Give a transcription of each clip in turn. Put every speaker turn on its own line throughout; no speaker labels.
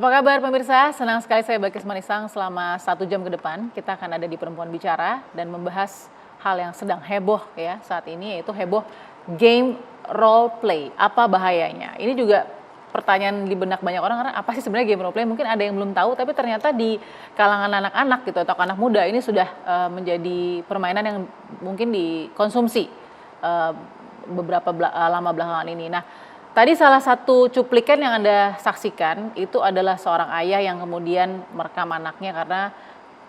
Apa kabar pemirsa? Senang sekali saya Balkis Manisang selama 1 jam ke depan. Kita akan ada di Perempuan Bicara dan membahas hal yang sedang heboh ya saat ini, yaitu heboh game role play. Apa bahayanya? Ini juga pertanyaan di benak banyak orang, karena apa sih sebenarnya game role play? Mungkin ada yang belum tahu, tapi ternyata di kalangan anak-anak gitu atau anak muda ini sudah menjadi permainan yang mungkin dikonsumsi lama belakangan ini. Nah, tadi salah satu cuplikan yang Anda saksikan itu adalah seorang ayah yang kemudian merekam anaknya karena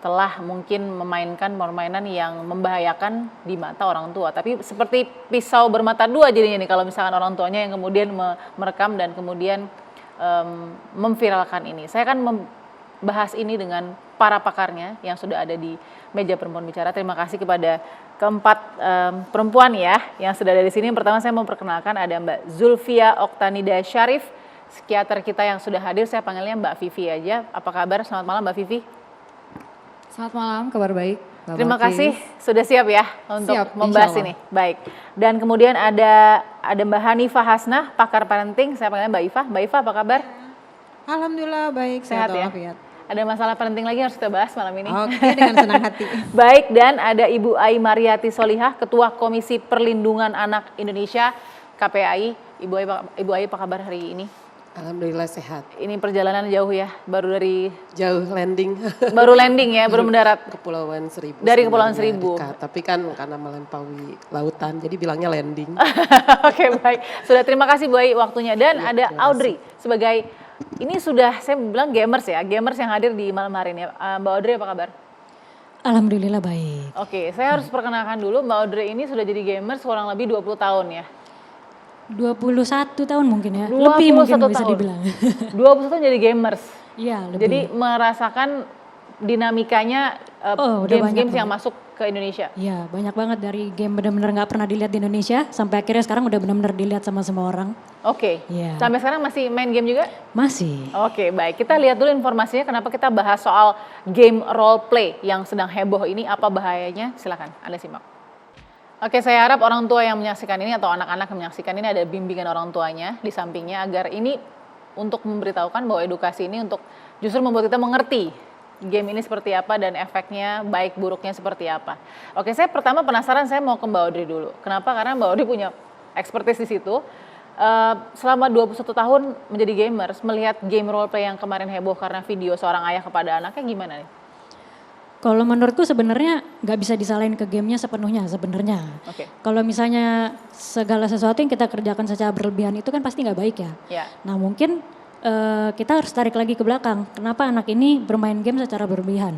telah mungkin memainkan permainan yang membahayakan di mata orang tua. Tapi seperti pisau bermata dua jadinya nih kalau misalkan orang tuanya yang kemudian merekam dan kemudian memviralkan ini. Saya akan membahas ini dengan para pakarnya yang sudah ada di meja Perempuan Bicara. Terima kasih kepada keempat perempuan ya yang sudah ada di sini. Yang pertama saya mau perkenalkan ada Mbak Zulfia Oktanida Syarif, psikiater kita yang sudah hadir. Saya panggilnya Mbak Vivi aja. Apa kabar? Selamat malam Mbak Vivi.
Selamat malam, kabar baik.
Terima kasih sudah siap ya untuk membahas ini. Baik. Dan kemudian ada Mbak Hanifah Hasnah, pakar parenting. Saya panggilnya Mbak Iva. Mbak Iva apa kabar?
Alhamdulillah baik,
sehat ya. Ada masalah parenting lagi yang harus kita bahas malam ini.
Oke, dengan senang hati.
Baik, dan ada Ibu Ai Mariati Solihah, Ketua Komisi Perlindungan Anak Indonesia KPAI. Ibu Ai apa kabar hari ini?
Alhamdulillah sehat.
Ini perjalanan jauh ya, baru dari
jauh landing.
Baru landing ya, baru mendarat.
Kepulauan Seribu.
Dari Kepulauan Seribu.
Dekat. Tapi kan karena melampaui lautan, jadi bilangnya landing.
Oke, baik. Sudah, terima kasih Bu Ai waktunya. Dan ya, ada Audrey sebagai, ini sudah saya bilang gamers ya, gamers yang hadir di malam hari ini. Mbak Audrey apa kabar?
Alhamdulillah baik.
Oke, saya harus perkenalkan dulu Mbak Audrey ini sudah jadi gamers kurang lebih 20 tahun ya.
21 tahun mungkin ya, lebih mungkin bisa dibilang.
21 tahun jadi gamers.
Iya, lebih.
Jadi merasakan dinamikanya games-games yang masuk ke Indonesia.
Iya, banyak banget dari game benar-benar nggak pernah dilihat di Indonesia sampai akhirnya sekarang udah benar-benar dilihat sama semua orang.
Oke.
Iya.
Sampai sekarang masih main game juga?
Masih.
Oke, baik. Kita lihat dulu informasinya kenapa kita bahas soal game role play yang sedang heboh ini, apa bahayanya? Silakan Anda simak. Oke, saya harap orang tua yang menyaksikan ini atau anak-anak yang menyaksikan ini ada bimbingan orang tuanya di sampingnya agar ini untuk memberitahukan bahwa edukasi ini untuk justru membuat kita mengerti game ini seperti apa dan efeknya baik buruknya seperti apa. Oke, saya pertama penasaran, saya mau ke Mbak Audrey dulu. Kenapa? Karena Mbak Audrey punya expertise di situ. Selama 21 tahun menjadi gamers, melihat game role play yang kemarin heboh karena video seorang ayah kepada anaknya gimana nih?
Kalau menurutku sebenarnya nggak bisa disalahin ke gamenya sepenuhnya sebenarnya.
Oke.
Kalau misalnya segala sesuatu yang kita kerjakan secara berlebihan itu kan pasti nggak baik ya.
Ya.
Nah mungkin kita harus tarik lagi ke belakang. Kenapa anak ini bermain game secara berlebihan?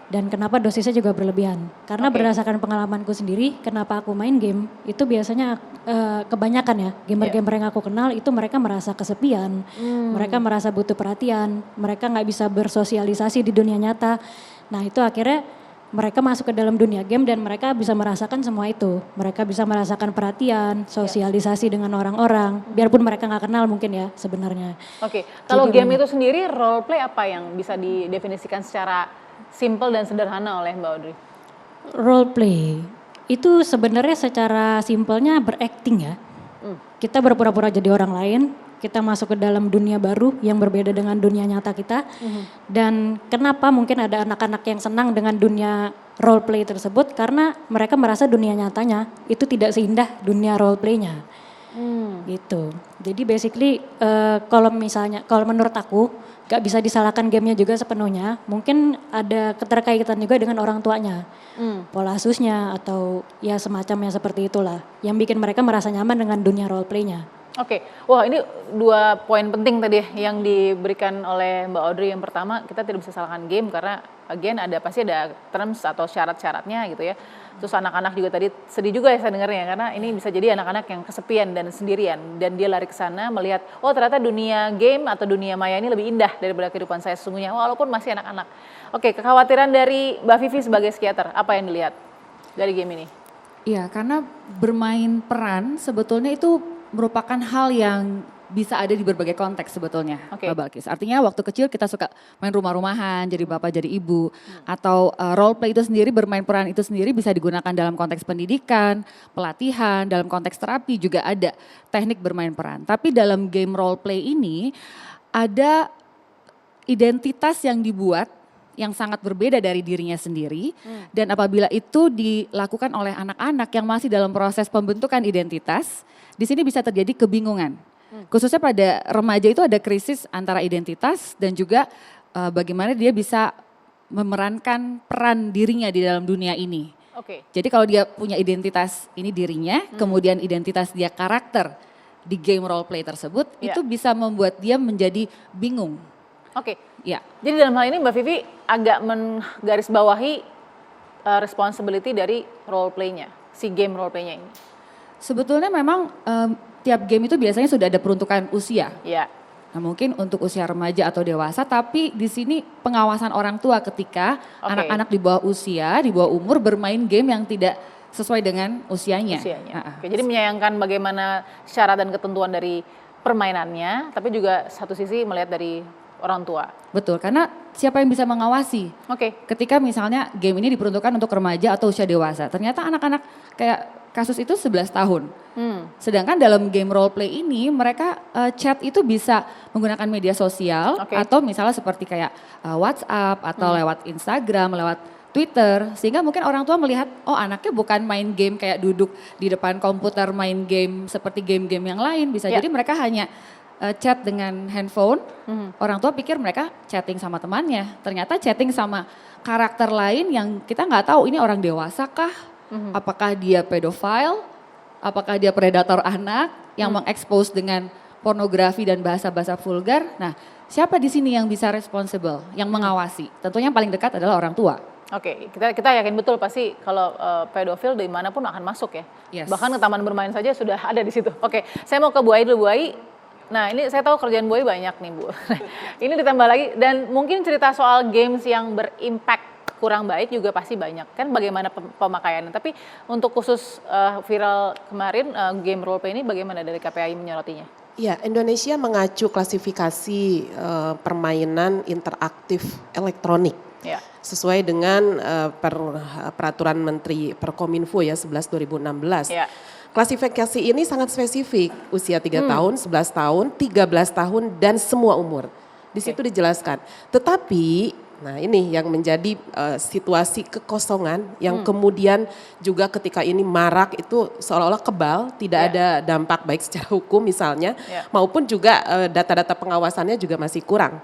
Dan kenapa dosisnya juga berlebihan? Karena berdasarkan pengalamanku sendiri, kenapa aku main game itu biasanya kebanyakan ya gamer-gamer yang aku kenal itu mereka merasa kesepian, mereka merasa butuh perhatian, mereka nggak bisa bersosialisasi di dunia nyata. Nah itu akhirnya mereka masuk ke dalam dunia game dan mereka bisa merasakan semua itu. Mereka bisa merasakan perhatian, sosialisasi dengan orang-orang, biarpun mereka nggak kenal mungkin ya sebenarnya.
Oke, kalau game itu sendiri role play apa yang bisa didefinisikan secara simple dan sederhana oleh Mbak Audrey?
Role play itu sebenarnya secara simpelnya berakting ya. Kita berpura-pura jadi orang lain. Kita masuk ke dalam dunia baru yang berbeda dengan dunia nyata kita. Dan kenapa mungkin ada anak-anak yang senang dengan dunia role play tersebut? Karena mereka merasa dunia nyatanya itu tidak seindah dunia role playnya. Gitu. Jadi basically kalau menurut aku gak bisa disalahkan gamenya juga sepenuhnya. Mungkin ada keterkaitan juga dengan orang tuanya. Pola asuhnya atau ya semacamnya seperti itulah. Yang bikin mereka merasa nyaman dengan dunia role playnya.
Oke, wah ini 2 poin penting tadi yang diberikan oleh Mbak Audrey. Yang pertama, kita tidak bisa salahkan game karena again pasti ada terms atau syarat-syaratnya gitu ya. Terus anak-anak juga tadi sedih juga ya saya dengarnya karena ini bisa jadi anak-anak yang kesepian dan sendirian dan dia lari ke sana melihat oh ternyata dunia game atau dunia maya ini lebih indah daripada kehidupan saya sesungguhnya walaupun masih anak-anak. Oke, kekhawatiran dari Mbak Vivi sebagai psikiater, apa yang dilihat dari game ini?
Iya, karena bermain peran sebetulnya itu merupakan hal yang bisa ada di berbagai konteks sebetulnya, Mbak Balkis. Artinya waktu kecil kita suka main rumah-rumahan, jadi bapak, jadi ibu. Atau role play itu sendiri, bermain peran itu sendiri bisa digunakan dalam konteks pendidikan, pelatihan, dalam konteks terapi juga ada teknik bermain peran. Tapi dalam game role play ini ada identitas yang dibuat yang sangat berbeda dari dirinya sendiri dan apabila itu dilakukan oleh anak-anak yang masih dalam proses pembentukan identitas, di sini bisa terjadi kebingungan. Khususnya pada remaja itu ada krisis antara identitas dan juga bagaimana dia bisa memerankan peran dirinya di dalam dunia ini.
Oke.
Jadi kalau dia punya identitas ini dirinya, kemudian identitas dia karakter di game role play tersebut, itu bisa membuat dia menjadi bingung.
Oke.
Ya.
Jadi dalam hal ini Mbak Vivi agak menggarisbawahi responsibility dari role play-nya, si game role play-nya ini.
Sebetulnya memang tiap game itu biasanya sudah ada peruntukan usia.
Ya.
Nah, mungkin untuk usia remaja atau dewasa, tapi di sini pengawasan orang tua ketika anak-anak di bawah usia, di bawah umur bermain game yang tidak sesuai dengan usianya.
Oke, jadi menyayangkan bagaimana syarat dan ketentuan dari permainannya, tapi juga satu sisi melihat dari orang tua.
Betul, karena siapa yang bisa mengawasi?
Oke.
Ketika misalnya game ini diperuntukkan untuk remaja atau usia dewasa, ternyata anak-anak kayak kasus itu 11 tahun. Sedangkan dalam game role play ini mereka chat itu bisa menggunakan media sosial atau misalnya seperti kayak WhatsApp atau lewat Instagram, lewat Twitter, sehingga mungkin orang tua melihat, oh anaknya bukan main game kayak duduk di depan komputer main game seperti game-game yang lain, bisa jadi mereka hanya chat dengan handphone, orang tua pikir mereka chatting sama temannya, ternyata chatting sama karakter lain yang kita nggak tahu ini orang dewasa kah, apakah dia pedofile, apakah dia predator anak yang mengekspos dengan pornografi dan bahasa-bahasa vulgar. Nah, siapa di sini yang bisa responsible, yang mengawasi? Tentunya yang paling dekat adalah orang tua.
Oke, kita yakin betul pasti kalau pedofil dimanapun akan masuk ya.
Yes.
Bahkan ke taman bermain saja sudah ada di situ. Oke, saya mau ke Bu Ai dulu, Bu Ai. Nah ini saya tahu kerjaan Bu Ai banyak nih Bu. Ini ditambah lagi dan mungkin cerita soal games yang berimpact kurang baik juga pasti banyak kan bagaimana pemakaiannya. Tapi untuk khusus viral kemarin game role play ini bagaimana dari KPAI menyoroti-nya?
Ya, Indonesia mengacu klasifikasi permainan interaktif elektronik.
Ya.
Sesuai dengan peraturan Menteri Perkominfo ya 11/2016.
Ya.
Klasifikasi ini sangat spesifik, usia 3 tahun, 11 tahun, 13 tahun dan semua umur. Di situ dijelaskan. Tetapi nah ini yang menjadi situasi kekosongan yang kemudian juga ketika ini marak itu seolah-olah kebal, tidak ada dampak baik secara hukum misalnya, maupun juga data-data pengawasannya juga masih kurang.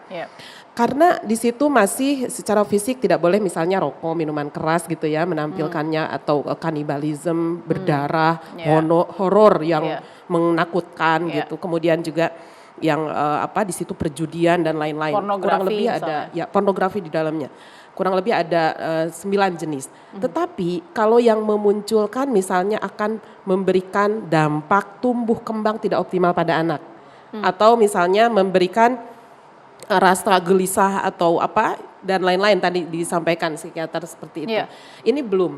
Karena di situ masih secara fisik tidak boleh misalnya rokok, minuman keras gitu ya menampilkannya atau kanibalisme, berdarah, horor yang menakutkan gitu. Kemudian juga yang di situ perjudian dan lain-lain. Kurang lebih ada pornografi di dalamnya. Kurang lebih ada 9 jenis. Tetapi kalau yang memunculkan misalnya akan memberikan dampak tumbuh kembang tidak optimal pada anak. Atau misalnya memberikan rasa gelisah atau dan lain-lain tadi disampaikan psikiater seperti itu. Ini belum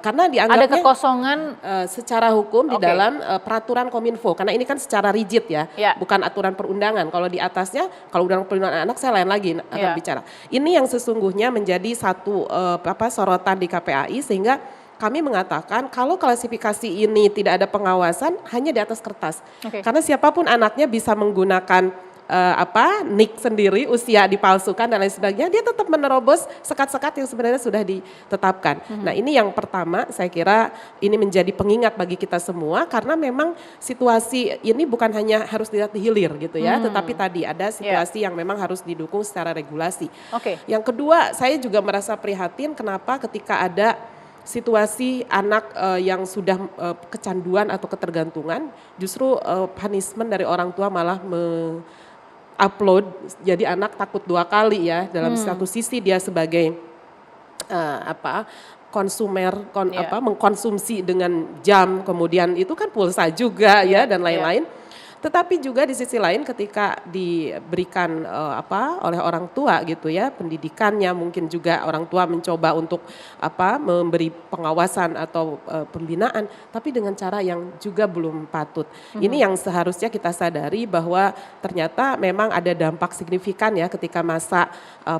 karena dianggapnya
ada kekosongan
secara hukum di dalam peraturan Kominfo karena ini kan secara rigid ya, bukan aturan perundangan. Kalau di atasnya kalau undang perlindungan anak saya lain lagi akan bicara. Ini yang sesungguhnya menjadi satu sorotan di KPAI sehingga kami mengatakan kalau klasifikasi ini tidak ada pengawasan hanya di atas kertas. Karena siapapun anaknya bisa menggunakan nik sendiri, usia dipalsukan dan lain sebagainya, dia tetap menerobos sekat-sekat yang sebenarnya sudah ditetapkan. Nah ini yang pertama saya kira ini menjadi pengingat bagi kita semua karena memang situasi ini bukan hanya harus dilihat di hilir gitu ya, tetapi tadi ada situasi yang memang harus didukung secara regulasi. Yang kedua saya juga merasa prihatin kenapa ketika ada situasi anak yang sudah kecanduan atau ketergantungan justru punishment dari orang tua malah upload, jadi anak takut 2 kali ya dalam satu sisi dia sebagai konsumer mengkonsumsi dengan jam kemudian itu kan pulsa juga ya dan lain-lain. Tetapi juga di sisi lain ketika diberikan oleh orang tua gitu ya pendidikannya mungkin juga orang tua mencoba untuk memberi pengawasan atau pembinaan tapi dengan cara yang juga belum patut. Ini yang seharusnya kita sadari bahwa ternyata memang ada dampak signifikan ya ketika masa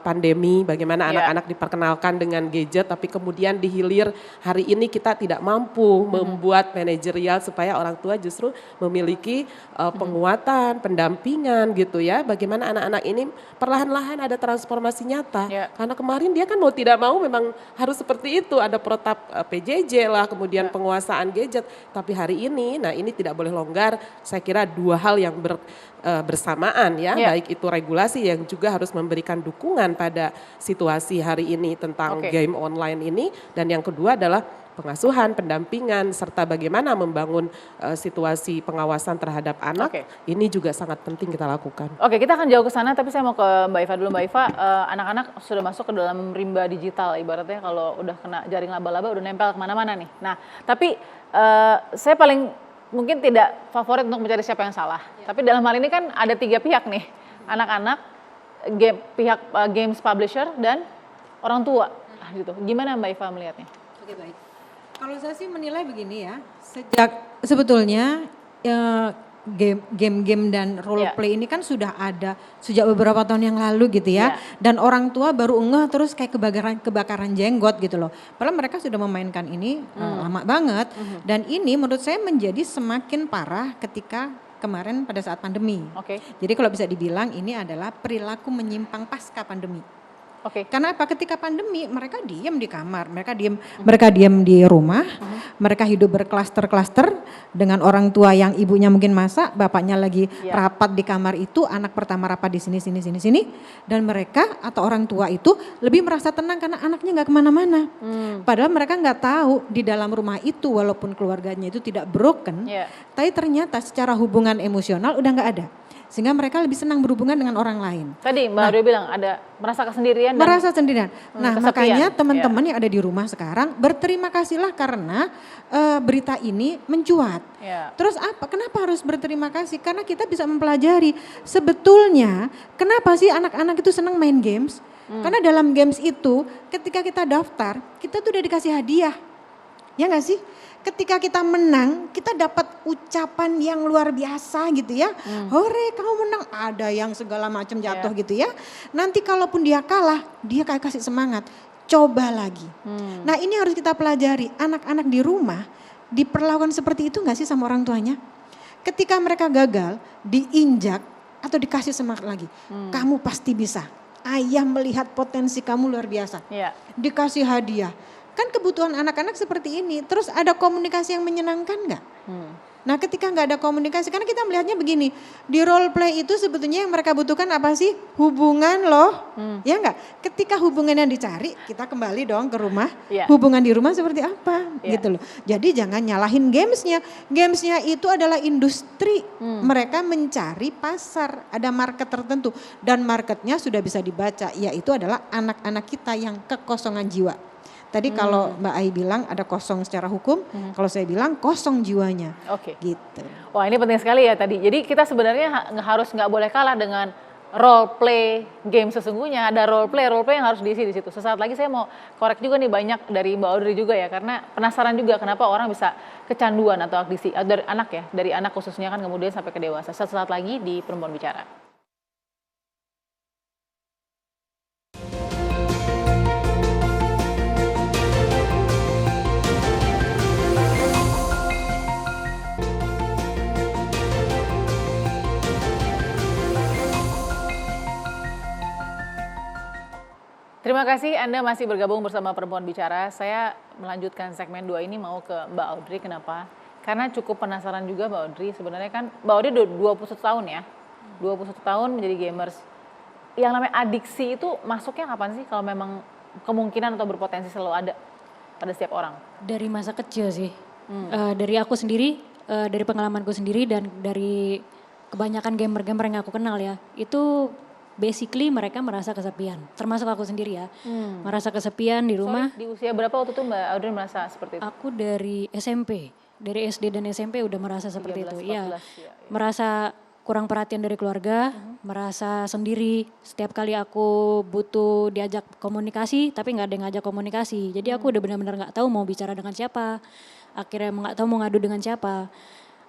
pandemi bagaimana anak-anak diperkenalkan dengan gadget tapi kemudian di hilir hari ini kita tidak mampu membuat manajerial supaya orang tua justru memiliki penguatan, pendampingan gitu ya. Bagaimana anak-anak ini perlahan-lahan ada transformasi nyata. Karena kemarin dia kan mau tidak mau memang harus seperti itu. Ada protap PJJ lah, kemudian penguasaan gadget. Tapi hari ini, nah ini tidak boleh longgar. Saya kira dua hal yang bersamaan ya. Baik itu regulasi yang juga harus memberikan dukungan pada situasi hari ini tentang game online ini. Dan yang kedua adalah pengasuhan, pendampingan, serta bagaimana membangun situasi pengawasan terhadap anak, ini juga sangat penting kita lakukan.
Oke, kita akan jauh ke sana, tapi saya mau ke Mbak Iva dulu. Mbak Iva, anak-anak sudah masuk ke dalam rimba digital, ibaratnya kalau udah kena jaring laba-laba udah nempel kemana-mana nih. Nah, tapi saya paling mungkin tidak favorit untuk mencari siapa yang salah. Tapi dalam hal ini kan ada 3 pihak nih, anak-anak, pihak games publisher, dan orang tua. Gitu. Gimana Mbak Iva melihatnya?
Oke, baik. Kalau saya sih menilai begini ya, sebetulnya game-game dan role play ini kan sudah ada sejak beberapa tahun yang lalu gitu ya. Dan orang tua baru ngeh terus kayak kebakaran jenggot gitu loh. Padahal mereka sudah memainkan ini lama banget. Dan ini menurut saya menjadi semakin parah ketika kemarin pada saat pandemi. Jadi kalau bisa dibilang ini adalah perilaku menyimpang pasca pandemi. Karena apa? Ketika pandemi mereka diam di kamar, mereka diam di rumah, mereka hidup berklaster-klaster dengan orang tua yang ibunya mungkin masak, bapaknya lagi rapat di kamar itu, anak pertama rapat di sini, dan mereka atau orang tua itu lebih merasa tenang karena anaknya nggak kemana-mana. Padahal mereka nggak tahu di dalam rumah itu walaupun keluarganya itu tidak broken, tapi ternyata secara hubungan emosional udah nggak ada. Sehingga mereka lebih senang berhubungan dengan orang lain.
Tadi Mbak Audrey bilang ada merasa kesendirian.
Merasa sendirian. Nah makanya teman-teman yang ada di rumah sekarang berterima kasihlah karena berita ini mencuat. Terus apa? Kenapa harus berterima kasih? Karena kita bisa mempelajari sebetulnya kenapa sih anak-anak itu senang main games. Karena dalam games itu ketika kita daftar kita tuh udah dikasih hadiah. Ya gak sih? Ketika kita menang, kita dapat ucapan yang luar biasa gitu ya. Hore kamu menang, ada yang segala macam jatuh gitu ya. Nanti kalaupun dia kalah, dia kayak kasih semangat, coba lagi. Nah ini harus kita pelajari, anak-anak di rumah diperlakukan seperti itu gak sih sama orang tuanya? Ketika mereka gagal, diinjak atau dikasih semangat lagi. Kamu pasti bisa, ayah melihat potensi kamu luar biasa. Dikasih hadiah. Kan kebutuhan anak-anak seperti ini, terus ada komunikasi yang menyenangkan nggak? Nah ketika nggak ada komunikasi, karena kita melihatnya begini, di role play itu sebetulnya yang mereka butuhkan apa sih? Hubungan loh, ya nggak? Ketika hubungan yang dicari, kita kembali dong ke rumah, hubungan di rumah seperti apa gitu loh. Jadi jangan nyalahin gamesnya itu adalah industri, mereka mencari pasar, ada market tertentu. Dan marketnya sudah bisa dibaca, yaitu adalah anak-anak kita yang kekosongan jiwa. Tadi kalau Mbak Ai bilang ada kosong secara hukum, kalau saya bilang kosong jiwanya. Gitu.
Wah ini penting sekali ya tadi. Jadi kita sebenarnya nggak boleh kalah dengan role play game sesungguhnya. Ada role play yang harus diisi di situ. Sesaat lagi saya mau korek juga nih banyak dari Mbak Audrey juga ya, karena penasaran juga kenapa orang bisa kecanduan atau adiksi dari anak ya, dari anak khususnya kan kemudian sampai ke dewasa. Sesaat lagi di Perempuan Bicara. Terima kasih Anda masih bergabung bersama Perempuan Bicara. Saya melanjutkan segmen 2 ini mau ke Mbak Audrey. Kenapa? Karena cukup penasaran juga Mbak Audrey. Sebenarnya kan Mbak Audrey 21 tahun ya. 21 tahun menjadi gamers. Yang namanya adiksi itu masuknya kapan sih kalau memang kemungkinan atau berpotensi selalu ada pada setiap orang?
Dari masa kecil sih. Dari aku sendiri, dari pengalamanku sendiri dan dari kebanyakan gamer-gamer yang aku kenal ya. Itu basically mereka merasa kesepian, termasuk aku sendiri ya, merasa kesepian di rumah.
Di usia berapa waktu itu Mbak Audrey merasa seperti itu?
Aku dari SMP, dari SD dan SMP udah merasa seperti
13,
itu.
14,
Ya,
ya.
merasa kurang perhatian dari keluarga, merasa sendiri. Setiap kali aku butuh diajak komunikasi, tapi nggak ada yang ngajak komunikasi. Jadi aku udah benar-benar nggak tahu mau bicara dengan siapa. Akhirnya nggak tahu mau ngadu dengan siapa.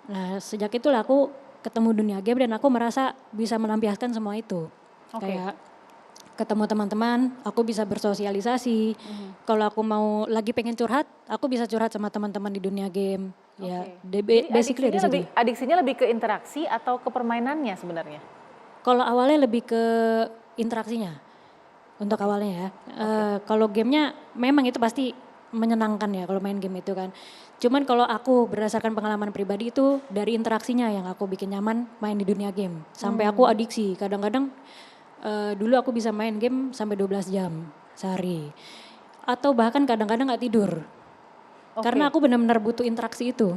Nah, sejak itulah aku ketemu dunia game dan aku merasa bisa melampiaskan semua itu. Kayak ketemu teman-teman, aku bisa bersosialisasi. Kalau aku mau lagi pengen curhat, aku bisa curhat sama teman-teman di dunia game. Ya, basically di situ.
Adiksinya lebih ke interaksi atau ke permainannya sebenarnya?
Kalau awalnya lebih ke interaksinya. Untuk awalnya ya. Kalau gamenya memang itu pasti menyenangkan ya kalau main game itu kan. Cuman kalau aku berdasarkan pengalaman pribadi itu dari interaksinya yang aku bikin nyaman main di dunia game. Sampai aku adiksi. Kadang-kadang dulu aku bisa main game sampai 12 jam sehari. Atau bahkan kadang-kadang gak tidur. Karena aku benar-benar butuh interaksi itu.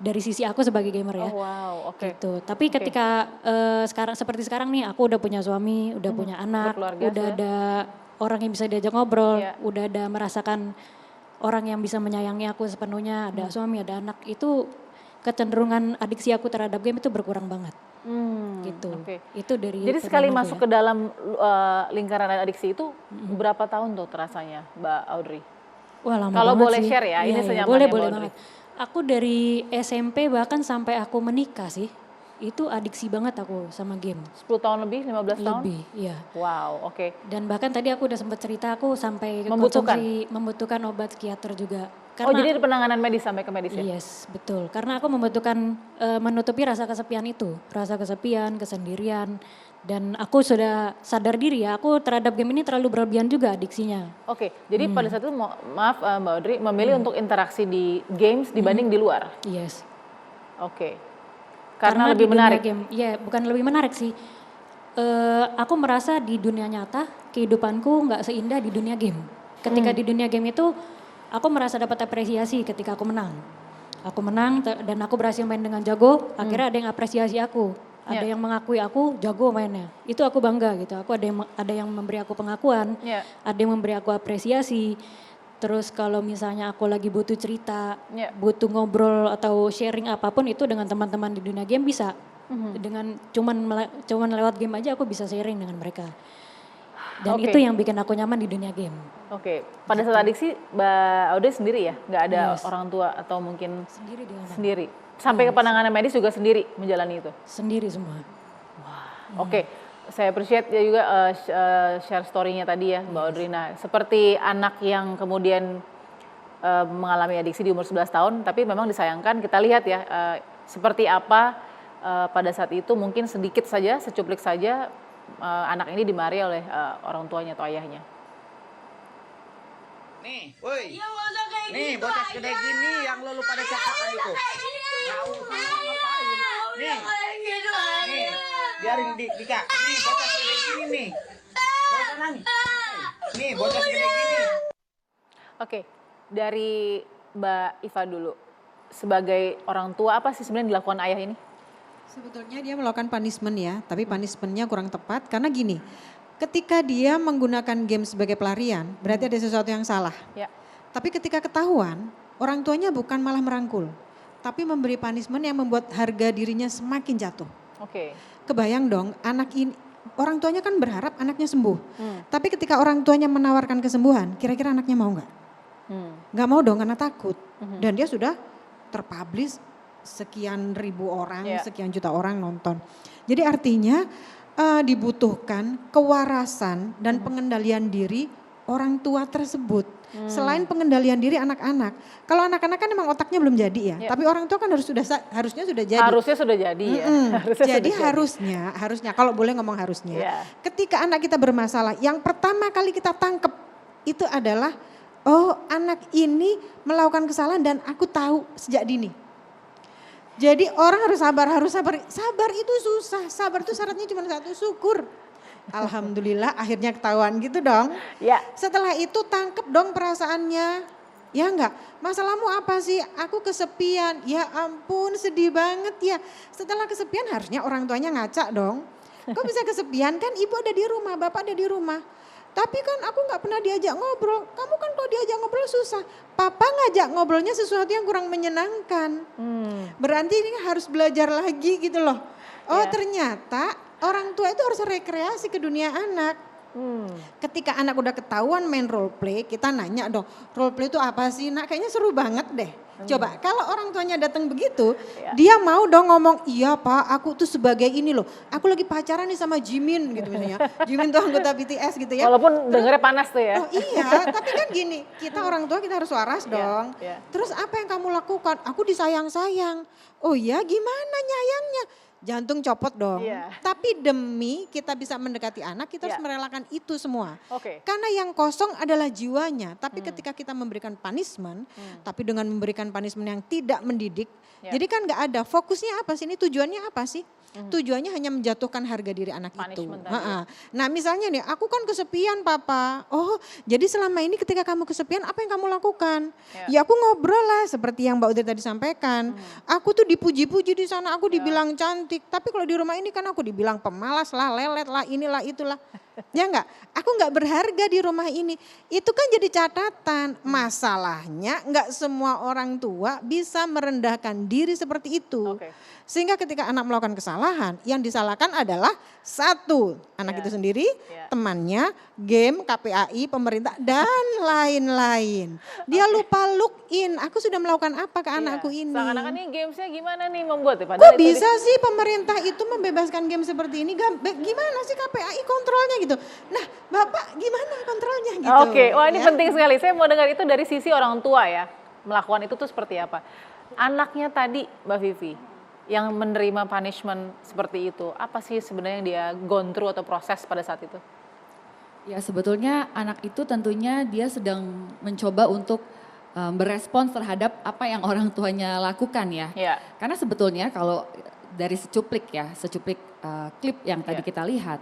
Dari sisi aku sebagai gamer ya.
Oh wow, oke.
Gitu. Tapi ketika sekarang seperti sekarang nih aku udah punya suami, udah punya anak, udah ada orang yang bisa diajak ngobrol, udah ada merasakan orang yang bisa menyayangi aku sepenuhnya, ada suami, ada anak, itu kecenderungan adiksi aku terhadap game itu berkurang banget. Gitu. Itu dari
jadi sekali masuk ke dalam lingkaran adiksi itu berapa tahun tuh terasanya Mbak Audrey?
Wah lama
kalau
banget
boleh
sih.
share ya, ini
Iya,
senyamannya
boleh
Mbak Audrey.
banget. Aku dari SMP bahkan sampai aku menikah sih, itu adiksi banget aku sama game.
10 tahun lebih, 15 tahun?
Lebih, iya.
Wow, oke.
Dan bahkan tadi aku udah sempat cerita aku sampai membutuhkan obat psikiater juga.
Karena, jadi ada penanganan medis sampai ke medis ya?
Yes, betul. Karena aku membutuhkan menutupi rasa kesepian itu. Rasa kesepian, kesendirian. Dan aku sudah sadar diri ya, aku terhadap game ini terlalu berlebihan juga adiksinya.
Oke, jadi pada saat itu maaf Mbak Audrey memilih untuk interaksi di games dibanding di luar?
Yes.
Oke, karena lebih menarik?
Iya, bukan lebih menarik sih. Aku merasa di dunia nyata kehidupanku nggak seindah di dunia game. Ketika di dunia game itu aku merasa dapat apresiasi ketika aku menang. Aku menang dan aku berhasil main dengan jago, akhirnya ada yang apresiasi aku. Ada yang mengakui aku jago mainnya. Itu aku bangga gitu. Aku ada yang memberi aku pengakuan, ada yang memberi aku apresiasi. Terus kalau misalnya aku lagi butuh cerita, butuh ngobrol atau sharing apapun itu dengan teman-teman di dunia game bisa. Dengan cuman lewat game aja aku bisa sharing dengan mereka. Dan itu yang bikin aku nyaman di dunia game.
Oke, pada saat adiksi Mbak Audrey sendiri ya? Nggak ada orang tua atau mungkin sendiri? Sampai ke penanganan medis juga sendiri menjalani itu?
Sendiri semua.
Wah, oke. Saya appreciate ya juga share story-nya tadi ya Mbak Audrey. Nah, seperti anak yang kemudian mengalami adiksi di umur 11 tahun, tapi memang disayangkan kita lihat ya seperti apa pada saat itu mungkin sedikit saja, secuplik saja anak ini dimarahi oleh orang tuanya atau ayahnya.
Nih, woi. Nih, bocah gede gini yang lu pada cakap tadi tuh. Nih. Nih, biarin Dika. Nih, bocah gede gini nih. Gak usah nangis. Nih, bocah gede gini.
Oke, dari Mbak Iva dulu. Sebagai orang tua apa sih sebenarnya dilakukan ayah ini?
Sebetulnya dia melakukan punishment ya, tapi punishmentnya kurang tepat karena gini, ketika dia menggunakan game sebagai pelarian, berarti ada sesuatu yang salah.
Ya.
Tapi ketika ketahuan, orang tuanya bukan malah merangkul, tapi memberi punishment yang membuat harga dirinya semakin jatuh.
Oke.
Kebayang dong, anak ini, orang tuanya kan berharap anaknya sembuh. Tapi ketika orang tuanya menawarkan kesembuhan, kira-kira anaknya mau nggak? Nggak mau dong karena takut. Dan dia sudah terpublish sekian ribu orang, sekian juta orang nonton. Jadi artinya dibutuhkan kewarasan dan pengendalian diri orang tua tersebut. Selain pengendalian diri anak-anak. Kalau anak-anak kan memang otaknya belum jadi ya. Tapi orang tua kan harusnya sudah jadi.
Harusnya sudah jadi ya.
Jadi harusnya kalau boleh ngomong harusnya. Ketika anak kita bermasalah, yang pertama kali kita tangkep itu adalah anak ini melakukan kesalahan dan aku tahu sejak dini. Jadi orang harus sabar. Sabar itu susah, sabar itu syaratnya cuma satu, syukur. Alhamdulillah akhirnya ketahuan gitu dong.
Ya.
Setelah itu tangkep dong perasaannya. Ya enggak, masalahmu apa sih? Aku kesepian, ya ampun sedih banget ya. Setelah kesepian harusnya orang tuanya ngaca dong. Kok bisa kesepian kan ibu ada di rumah, bapak ada di rumah. Tapi kan aku gak pernah diajak ngobrol, kamu kan kalau diajak ngobrol susah. Papa ngajak ngobrolnya sesuatu yang kurang menyenangkan. Berarti ini harus belajar lagi gitu loh. Ternyata orang tua itu harus rekreasi ke dunia anak. Ketika anak udah ketahuan main role play, kita nanya dong, role play itu apa sih nak? Kayaknya seru banget deh. Coba kalau orang tuanya datang begitu, dia mau dong ngomong, iya Pak aku tuh sebagai ini loh, aku lagi pacaran nih sama Jimin gitu misalnya. Jimin tuh anggota BTS gitu ya.
Walaupun dengernya panas tuh ya.
Oh iya, tapi kan gini, kita orang tua kita harus waras dong. Terus apa yang kamu lakukan? Aku disayang-sayang. Oh iya, gimana nyayangnya? Jantung copot dong. Tapi demi kita bisa mendekati anak, kita harus merelakan itu semua. Karena yang kosong adalah jiwanya. Tapi ketika kita memberikan punishment, tapi dengan memberikan punishment yang tidak mendidik, jadi kan nggak ada. Fokusnya apa sih? Ini tujuannya apa sih? Tujuannya hanya menjatuhkan harga diri anak itu. Nah misalnya nih, aku kan kesepian Papa. Oh jadi selama ini ketika kamu kesepian apa yang kamu lakukan? Ya aku ngobrol lah seperti yang Mbak Udri tadi sampaikan. Aku tuh dipuji-puji di sana, aku dibilang cantik. Tapi kalau di rumah ini kan aku dibilang pemalas lah, lelet lah, inilah itulah. Ya enggak, aku enggak berharga di rumah ini. Itu kan jadi catatan. Masalahnya enggak semua orang tua bisa merendahkan diri seperti itu. Sehingga ketika anak melakukan kesalahan, yang disalahkan adalah satu, anak itu sendiri, temannya, game, KPAI, pemerintah, dan lain-lain. Dia lupa look in, aku sudah melakukan apa ke anakku ini.
Seakan-akan nih gamesnya gimana nih membuat ya?
Kok bisa sih pemerintah itu membebaskan game seperti ini? Gimana sih KPAI kontrolnya gitu? Nah Bapak gimana kontrolnya gitu?
Wah ini penting sekali, saya mau dengar itu dari sisi orang tua ya. Melakukan itu tuh seperti apa? Anaknya tadi Mbak Vivi, yang menerima punishment seperti itu, apa sih sebenarnya yang dia gone through atau proses pada saat itu?
Ya sebetulnya anak itu tentunya dia sedang mencoba untuk berespons terhadap apa yang orang tuanya lakukan ya. Karena sebetulnya kalau dari secuplik klip yang tadi kita lihat,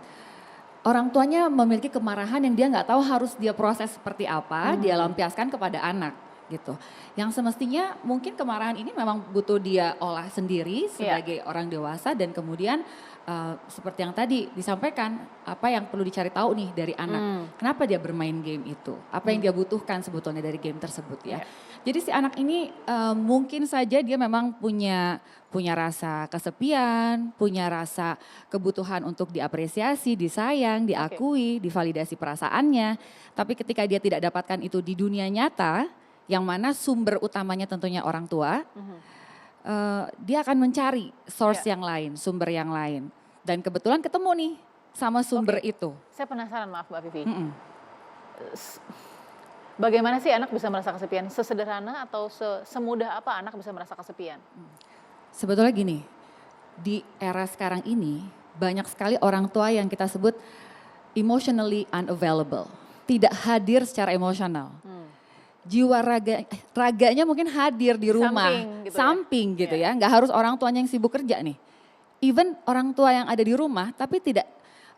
orang tuanya memiliki kemarahan yang dia nggak tahu harus dia proses seperti apa, dia lampiaskan kepada anak gitu. Yang semestinya mungkin kemarahan ini memang butuh dia olah sendiri sebagai orang dewasa dan kemudian seperti yang tadi disampaikan, apa yang perlu dicari tahu nih dari anak. Kenapa dia bermain game itu? Apa yang dia butuhkan sebetulnya dari game tersebut ya. Jadi si anak ini mungkin saja dia memang punya rasa kesepian, punya rasa kebutuhan untuk diapresiasi, disayang, diakui, divalidasi perasaannya. Tapi ketika dia tidak dapatkan itu di dunia nyata, yang mana sumber utamanya tentunya orang tua, dia akan mencari source yang lain, sumber yang lain. Dan kebetulan ketemu nih sama sumber itu.
Saya penasaran, maaf Mbak Vivi. Bagaimana sih anak bisa merasa kesepian? Sesederhana atau semudah apa anak bisa merasa kesepian?
Sebetulnya gini, di era sekarang ini banyak sekali orang tua yang kita sebut emotionally unavailable. Tidak hadir secara emosional. Jiwa raganya mungkin hadir di rumah, samping gitu ya. Nggak harus orang tuanya yang sibuk kerja nih. Even orang tua yang ada di rumah tapi tidak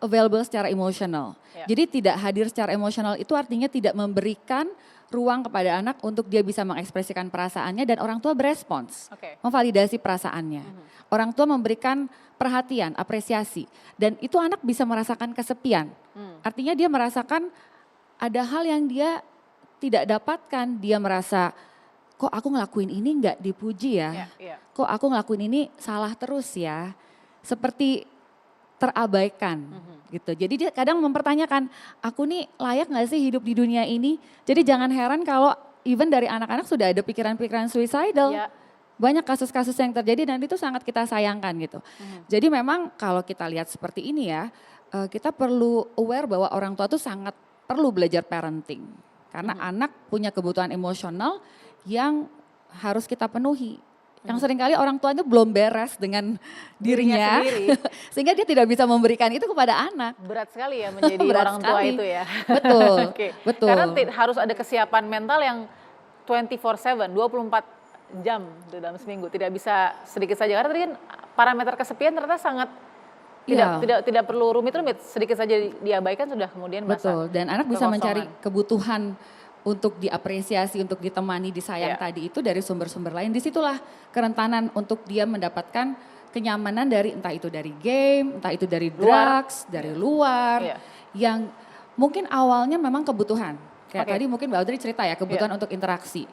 available secara emosional. Jadi tidak hadir secara emosional itu artinya tidak memberikan ruang kepada anak untuk dia bisa mengekspresikan perasaannya dan orang tua berespons, memvalidasi perasaannya. Orang tua memberikan perhatian, apresiasi dan itu anak bisa merasakan kesepian. Artinya dia merasakan ada hal yang dia tidak dapatkan, dia merasa kok aku ngelakuin ini nggak dipuji ya, kok aku ngelakuin ini salah terus ya, seperti terabaikan gitu. Jadi dia kadang mempertanyakan, aku nih layak nggak sih hidup di dunia ini? Jadi jangan heran kalau even dari anak-anak sudah ada pikiran-pikiran suicidal. Banyak kasus-kasus yang terjadi dan itu sangat kita sayangkan gitu. Jadi memang kalau kita lihat seperti ini ya, kita perlu aware bahwa orang tua tuh sangat perlu belajar parenting. Karena anak punya kebutuhan emosional yang harus kita penuhi. Yang seringkali orang tua itu belum beres dengan dirinya sehingga dia tidak bisa memberikan itu kepada anak.
Berat sekali ya menjadi orang tua itu ya.
Betul, betul.
Karena harus ada kesiapan mental yang 24/7, 24 jam dalam seminggu. Tidak bisa sedikit saja. Karena tadi kan parameter kesepian ternyata sangat tidak perlu rumit-rumit, sedikit saja diabaikan sudah kemudian
betul, dan anak bisa mencari kebutuhan untuk diapresiasi, untuk ditemani, disayang tadi itu dari sumber-sumber lain. Disitulah kerentanan untuk dia mendapatkan kenyamanan dari entah itu dari game, entah itu dari drugs, dari luar, yang mungkin awalnya memang kebutuhan. Kayak tadi mungkin Mbak Audrey cerita ya, kebutuhan untuk interaksi.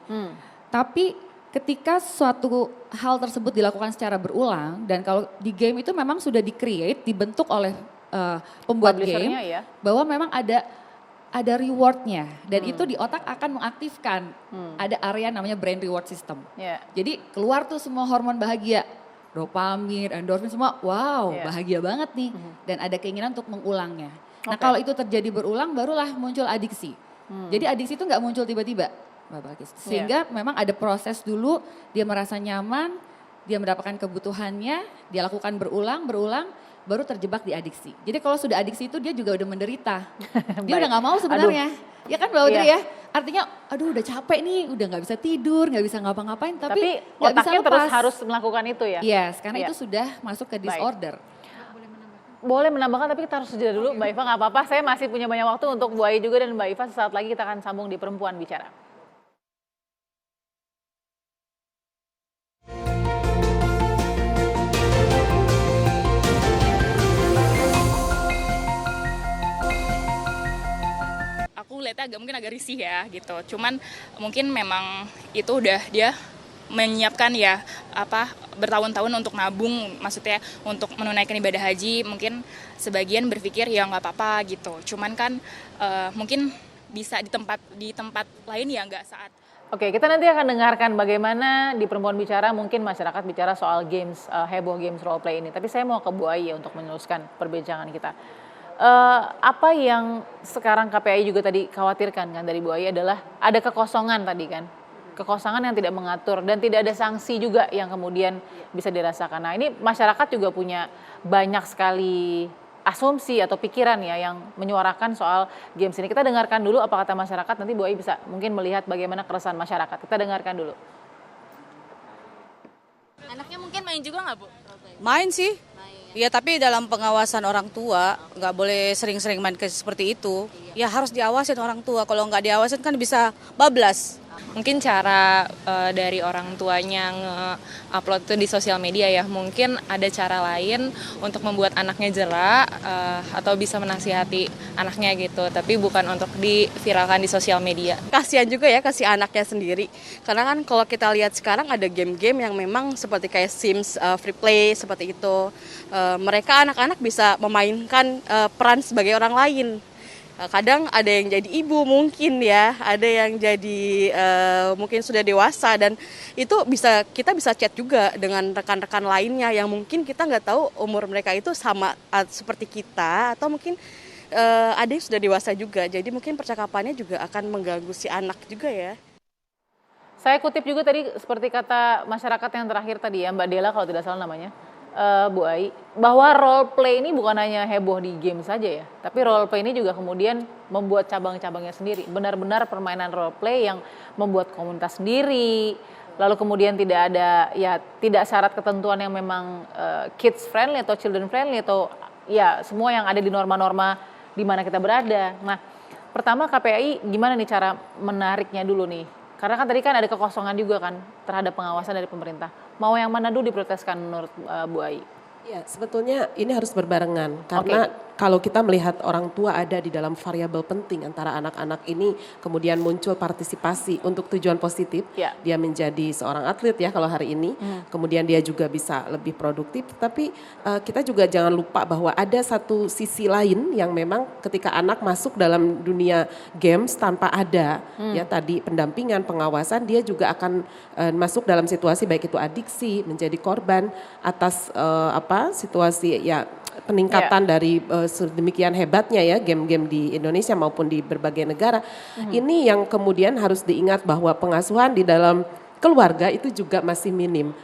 Tapi ketika suatu hal tersebut dilakukan secara berulang dan kalau di game itu memang sudah di-create, dibentuk oleh pembuat game bahwa memang ada ada rewardnya dan itu di otak akan mengaktifkan ada area namanya brain reward system. Jadi keluar tuh semua hormon bahagia, dopamin, endorfin semua, wow bahagia banget nih dan ada keinginan untuk mengulangnya. Nah kalau itu terjadi berulang barulah muncul adiksi. Jadi adiksi itu nggak muncul tiba-tiba, Mbak Balkis. Sehingga memang ada proses dulu dia merasa nyaman, dia mendapatkan kebutuhannya, dia lakukan berulang, baru terjebak di adiksi. Jadi kalau sudah adiksi itu dia juga udah menderita. Dia udah gak mau sebenarnya. Ya kan Mbak Audrey ya? Artinya aduh udah capek nih, udah gak bisa tidur, gak bisa ngapa-ngapain. Tapi gak bisa lepas.
Terus harus melakukan itu ya?
Yes, karena itu sudah masuk ke disorder.
Boleh menambahkan tapi kita harus jeda dulu Mbak Iva, gak apa-apa. Saya masih punya banyak waktu untuk Bu Ai juga dan Mbak Iva. Sesaat lagi kita akan sambung di Perempuan Bicara.
Aku lihatnya mungkin agak risih ya gitu. Cuman mungkin memang itu udah dia menyiapkan ya bertahun-tahun untuk nabung, maksudnya untuk menunaikan ibadah haji. Mungkin sebagian berpikir ya nggak apa-apa gitu. Cuman kan mungkin bisa di tempat lain ya nggak saat.
Oke, kita nanti akan dengarkan bagaimana di Perempuan Bicara mungkin masyarakat bicara soal games, heboh games role play ini. Tapi saya mau ke Bu Ai ya untuk meneruskan perbincangan kita. Apa yang sekarang KPAI juga tadi khawatirkan kan dari Bu Ai adalah ada kekosongan tadi kan. Kekosongan yang tidak mengatur dan tidak ada sanksi juga yang kemudian bisa dirasakan. Nah ini masyarakat juga punya banyak sekali asumsi atau pikiran ya yang menyuarakan soal games ini. Kita dengarkan dulu apa kata masyarakat, nanti Bu Ai bisa mungkin melihat bagaimana keresahan masyarakat. Kita dengarkan dulu.
Anaknya mungkin main juga nggak Bu?
Main sih. Ya tapi dalam pengawasan orang tua, nggak boleh sering-sering main seperti itu. Ya harus diawasin orang tua, kalau nggak diawasin kan bisa bablas.
Mungkin cara dari orang tuanya nge-upload itu di sosial media ya, mungkin ada cara lain untuk membuat anaknya jera atau bisa menasihati anaknya gitu, tapi bukan untuk diviralkan di sosial media.
Kasihan juga ya kasih anaknya sendiri, karena kan kalau kita lihat sekarang ada game-game yang memang seperti kayak Sims, Free Play seperti itu. Mereka anak-anak bisa memainkan peran sebagai orang lain. Kadang ada yang jadi ibu mungkin ya, ada yang jadi mungkin sudah dewasa dan itu kita bisa chat juga dengan rekan-rekan lainnya yang mungkin kita nggak tahu umur mereka itu sama seperti kita atau mungkin ada yang sudah dewasa juga. Jadi mungkin percakapannya juga akan mengganggu si anak juga ya.
Saya kutip juga tadi seperti kata masyarakat yang terakhir tadi ya Mbak Dela kalau tidak salah namanya. Bu Ai, bahwa role play ini bukan hanya heboh di game saja ya, tapi role play ini juga kemudian membuat cabang-cabangnya sendiri. Benar-benar permainan role play yang membuat komunitas sendiri, lalu kemudian tidak syarat ketentuan yang memang kids friendly atau children friendly atau ya semua yang ada di norma-norma di mana kita berada. Nah, pertama KPAI gimana nih cara menariknya dulu nih? Karena kan tadi kan ada kekosongan juga kan terhadap pengawasan dari pemerintah. Mau yang mana dulu diproteskan menurut Bu Ai?
Ya, sebetulnya ini harus berbarengan karena kalau kita melihat orang tua ada di dalam variabel penting antara anak-anak ini kemudian muncul partisipasi untuk tujuan positif, dia menjadi seorang atlet ya kalau hari ini, kemudian dia juga bisa lebih produktif, tapi kita juga jangan lupa bahwa ada satu sisi lain yang memang ketika anak masuk dalam dunia games tanpa ada ya tadi pendampingan, pengawasan, dia juga akan masuk dalam situasi baik itu adiksi, menjadi korban atas situasi ya peningkatan dari sedemikian hebatnya ya game-game di Indonesia maupun di berbagai negara. Ini yang kemudian harus diingat bahwa pengasuhan di dalam keluarga itu juga masih minim.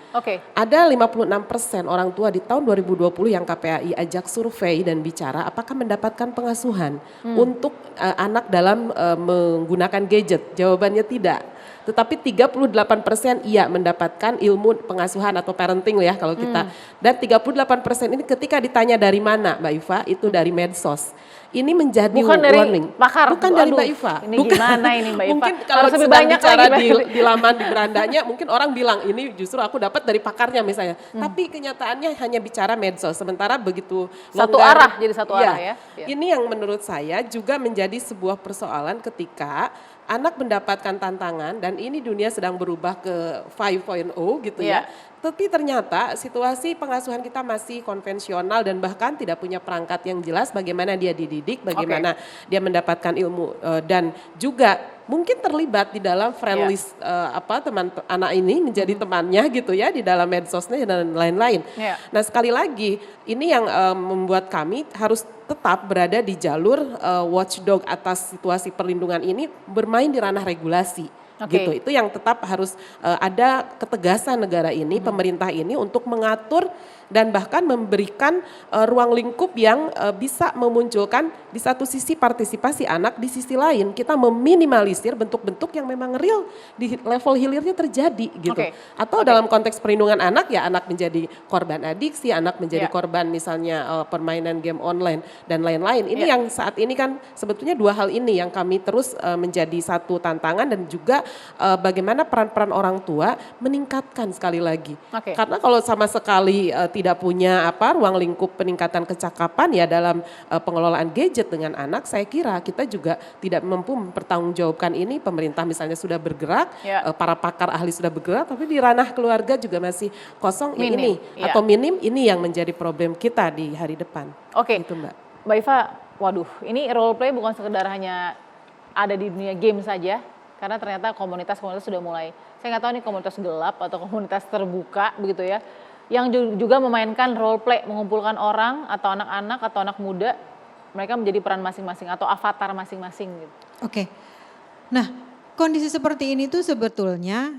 Ada 56% orang tua di tahun 2020 yang KPAI ajak survei dan bicara apakah mendapatkan pengasuhan untuk anak dalam menggunakan gadget. Jawabannya tidak. Tetapi 38% iya mendapatkan ilmu pengasuhan atau parenting ya kalau kita. Dan 38% ini ketika ditanya dari mana Mbak Iva, itu dari medsos. Ini menjadi
bukan
warning.
Dari pakar.
Bukan dari Mbak Iva.
Ini gimana ini Mbak Iva?
Mungkin kalau
lebih
sedang
banyak
bicara
lagi
di laman di berandanya mungkin orang bilang ini justru aku dapat dari pakarnya misalnya. Tapi kenyataannya hanya bicara medsos. Sementara begitu
satu
longgar,
arah jadi satu arah ya.
Ini yang menurut saya juga menjadi sebuah persoalan ketika anak mendapatkan tantangan dan ini dunia sedang berubah ke 5.0 gitu ya. Tapi ternyata situasi pengasuhan kita masih konvensional dan bahkan tidak punya perangkat yang jelas bagaimana dia dididik, bagaimana dia mendapatkan ilmu dan juga mungkin terlibat di dalam friend list teman anak ini menjadi temannya gitu ya di dalam medsosnya dan lain-lain. Nah sekali lagi ini yang membuat kami harus tetap berada di jalur watchdog atas situasi perlindungan ini bermain di ranah regulasi. Gitu. Itu yang tetap harus ada ketegasan negara ini, pemerintah ini untuk mengatur dan bahkan memberikan ruang lingkup yang bisa memunculkan di satu sisi partisipasi anak, di sisi lain kita meminimalisir bentuk-bentuk yang memang real di level hilirnya terjadi gitu. Atau dalam konteks perlindungan anak ya anak menjadi korban adiksi, anak menjadi korban misalnya permainan game online dan lain-lain. Ini yang saat ini kan sebetulnya dua hal ini yang kami terus menjadi satu tantangan dan juga bagaimana peran-peran orang tua meningkatkan sekali lagi. Karena kalau sama sekali tidak punya ruang lingkup peningkatan kecakapan ya dalam pengelolaan gadget dengan anak, saya kira kita juga tidak mampu mempertanggungjawabkan ini. Pemerintah misalnya sudah bergerak, para pakar ahli sudah bergerak, tapi di ranah keluarga juga masih kosong ini atau minim. Ini yang menjadi problem kita di hari depan. Gitu Mbak.
Mbak Iva, waduh, ini role play bukan sekedar hanya ada di dunia game saja, karena ternyata komunitas-komunitas sudah mulai, saya nggak tahu ini komunitas gelap atau komunitas terbuka begitu ya, yang juga memainkan role play, mengumpulkan orang atau anak-anak atau anak muda, mereka menjadi peran masing-masing atau avatar masing-masing gitu.
Nah kondisi seperti ini tuh sebetulnya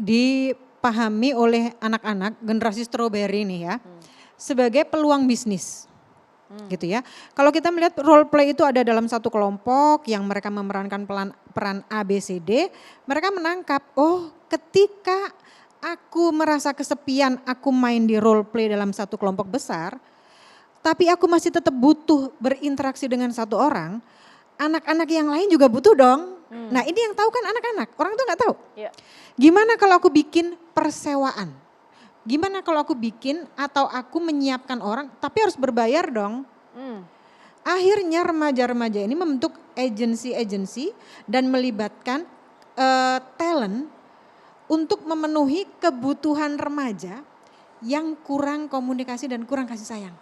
dipahami oleh anak-anak generasi strawberry nih ya, sebagai peluang bisnis. Gitu ya. Kalau kita melihat role play itu ada dalam satu kelompok yang mereka memerankan peran ABCD, mereka menangkap, oh ketika aku merasa kesepian, aku main di role play dalam satu kelompok besar, tapi aku masih tetap butuh berinteraksi dengan satu orang, anak-anak yang lain juga butuh dong. Nah ini yang tahu kan anak-anak, orang tuh nggak tahu. Gimana kalau aku bikin persewaan? Gimana kalau aku bikin atau aku menyiapkan orang, tapi harus berbayar dong. Akhirnya remaja-remaja ini membentuk agensi-agensi dan melibatkan talent untuk memenuhi kebutuhan remaja yang kurang komunikasi dan kurang kasih sayang.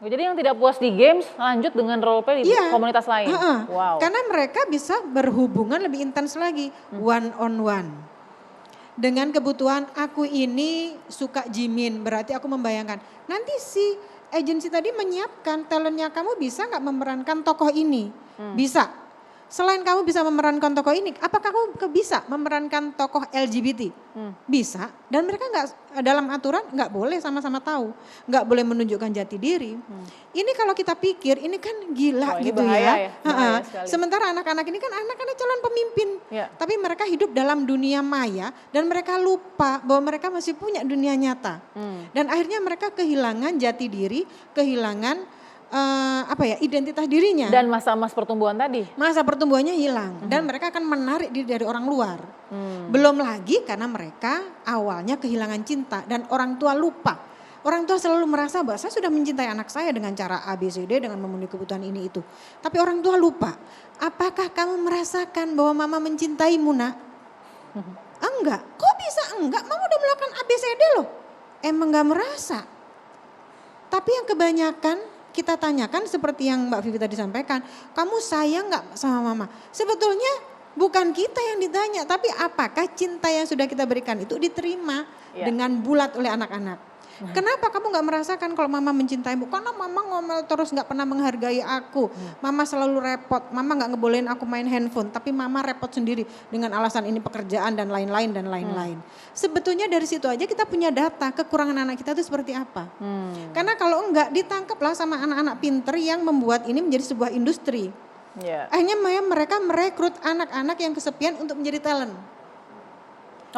Jadi yang tidak puas di games lanjut dengan role play di komunitas lain. Wow.
Karena mereka bisa berhubungan lebih intens lagi, one on one. Dengan kebutuhan aku ini suka Jimin, berarti aku membayangkan nanti si agensi tadi menyiapkan talentnya, kamu bisa nggak memerankan tokoh ini? Bisa. Selain kamu bisa memerankan tokoh ini, apakah kamu bisa memerankan tokoh LGBT? Bisa. Dan mereka nggak dalam aturan nggak boleh sama-sama tahu, nggak boleh menunjukkan jati diri. Ini kalau kita pikir ini kan gila gitu ya. Sementara anak-anak ini kan anak-anak calon pemimpin, tapi mereka hidup dalam dunia maya dan mereka lupa bahwa mereka masih punya dunia nyata. Dan akhirnya mereka kehilangan jati diri, kehilangan identitas dirinya.
Dan masa-masa pertumbuhan tadi.
Masa pertumbuhannya hilang dan mereka akan menarik diri dari orang luar. Belum lagi karena mereka awalnya kehilangan cinta dan orang tua lupa. Orang tua selalu merasa bahwa saya sudah mencintai anak saya dengan cara ABCD, dengan memenuhi kebutuhan ini itu. Tapi orang tua lupa. Apakah kamu merasakan bahwa mama mencintaimu nak? Enggak. Kok bisa enggak? Mama udah melakukan ABCD loh. Emang gak merasa. Tapi yang kebanyakan kita tanyakan seperti yang Mbak Vivi tadi sampaikan, kamu sayang gak sama mama? Sebetulnya bukan kita yang ditanya, tapi apakah cinta yang sudah kita berikan itu diterima dengan bulat oleh anak-anak. Kenapa kamu gak merasakan kalau mama mencintaimu? Karena mama ngomel terus gak pernah menghargai aku. Mama selalu repot, mama gak ngebolehin aku main handphone. Tapi mama repot sendiri dengan alasan ini pekerjaan dan lain-lain dan lain-lain. Sebetulnya dari situ aja kita punya data kekurangan anak kita itu seperti apa. Karena kalau enggak ditangkaplah sama anak-anak pinter yang membuat ini menjadi sebuah industri. Akhirnya mereka merekrut anak-anak yang kesepian untuk menjadi talent.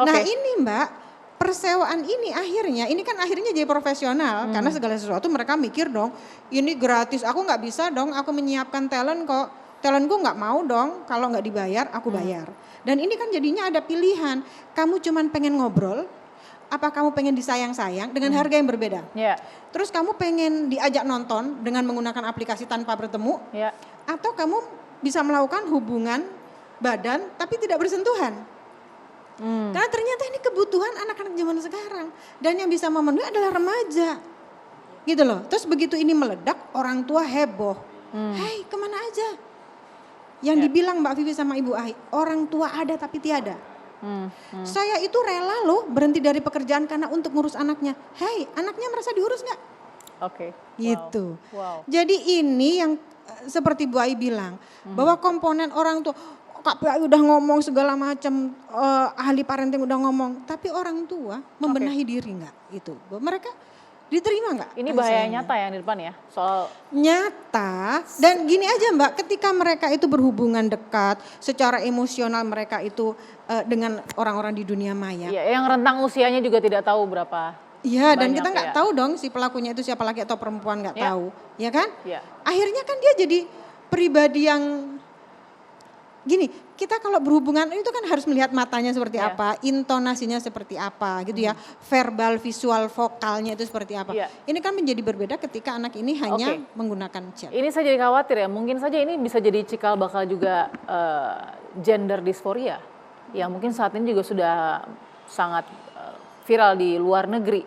Nah ini Mbak, persewaan ini akhirnya jadi profesional karena segala sesuatu mereka mikir dong ini gratis, aku nggak bisa dong aku menyiapkan talent kok, talentku nggak mau dong kalau nggak dibayar aku bayar. Dan ini kan jadinya ada pilihan, kamu cuman pengen ngobrol, apa kamu pengen disayang-sayang dengan harga yang berbeda. Terus kamu pengen diajak nonton dengan menggunakan aplikasi tanpa bertemu, atau kamu bisa melakukan hubungan badan tapi tidak bersentuhan. Karena ternyata ini kebutuhan anak-anak zaman sekarang. Dan yang bisa memenuhi adalah remaja. Gitu loh. Terus begitu ini meledak, orang tua heboh. Hai, kemana aja? Yang dibilang Mbak Vivi sama Ibu Ai, orang tua ada tapi tiada. Saya itu rela loh berhenti dari pekerjaan karena untuk ngurus anaknya. Hai, anaknya merasa diurus nggak?
Oke.
Gitu.
Wow.
Jadi ini yang seperti Bu Ai bilang, bahwa komponen orang tua, KPAI udah ngomong segala macam, ahli parenting udah ngomong, tapi orang tua membenahi diri nggak itu? Mereka diterima nggak?
Ini bahaya nyata ya di depan ya, soal
nyata. Dan gini aja Mbak, ketika mereka itu berhubungan dekat, secara emosional mereka itu dengan orang-orang di dunia maya.
ya, yang rentang usianya juga tidak tahu berapa.
Iya, dan
banyak
kita nggak
ya.
tahu dong si pelakunya itu siapa, laki atau perempuan, nggak tahu, ya kan?
Ya.
Akhirnya kan dia jadi pribadi yang gini, kita kalau berhubungan itu kan harus melihat matanya seperti apa, intonasinya seperti apa gitu ya, verbal, visual, vokalnya itu seperti apa. Ini kan menjadi berbeda ketika anak ini hanya menggunakan chat.
Ini saya jadi khawatir ya, mungkin saja ini bisa jadi cikal bakal juga gender dysphoria, yang mungkin saat ini juga sudah sangat viral di luar negeri.